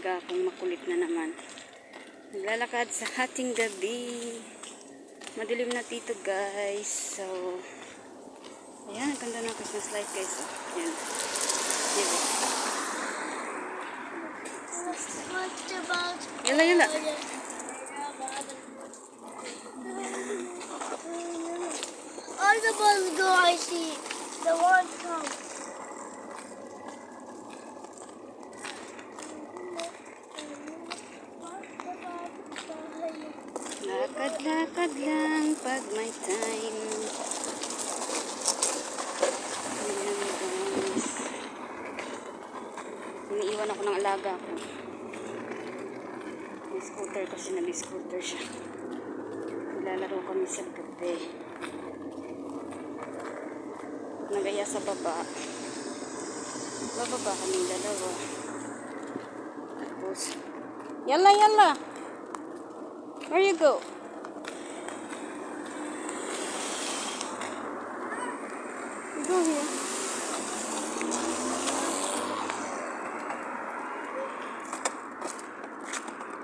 alaga akong makulit na naman. Naglalakad sa hating gabi. Madilim na dito guys. So, ayan, ang ganda ng Christmas light guys. Ayan. Diba? Yala, yala. All the balls go, I see. The one come. Lakad-lakad lang pag may time. Ayan guys. Iniiwan ako ng alaga ko. May scooter kasi nag-scooter siya. Naglalaro kami sa gabi. Nagaya sa baba. Bababa kaming dalawa. Tapos, yalla yalla! Where you go? You go here.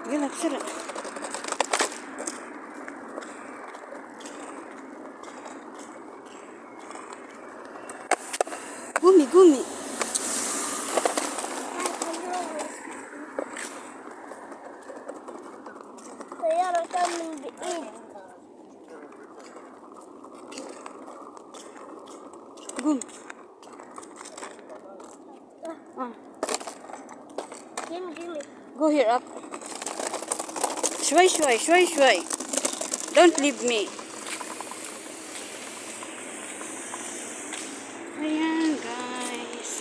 Yalla, بسرعة. قومي قومي. سيارة كان من بعيد. قوم. Gimme. Go here up. شوي شوي شوي شوي. Don't leave me. Ayan guys.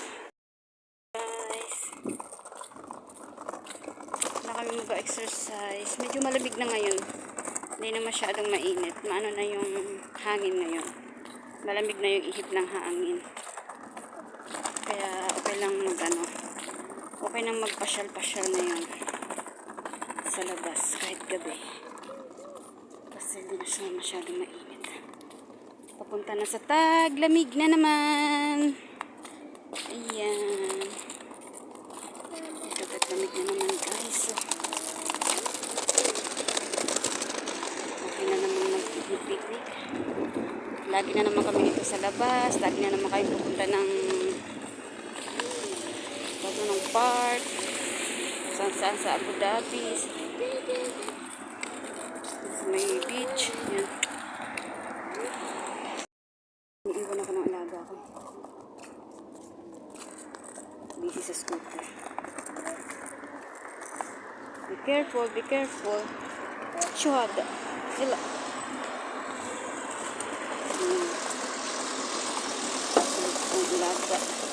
Na kami mag-exercise. Medyo malamig na ngayon. Hindi na masyadong mainit. Maano na yung hangin ngayon. Malamig na yung ihip ng hangin. Kaya okay lang mag-ano. Okay lang magpasyal-pasyal na yun. Sa labas kahit gabi. Kasi hindi na siya masyadong mainit. Papunta na sa taglamig na naman. Ayan. Ito taglamig na naman guys. So, okay na naman mag-picnic. Lagi na naman kami dito sa labas. Lagi na naman kayo pupunta ng park. Saan sa Abu Dhabi. May beach. Yan. Iiwan ako ng alaga ko. Busy sa scooter. Be careful, be careful. Shuhada. Yala. Ang alaga.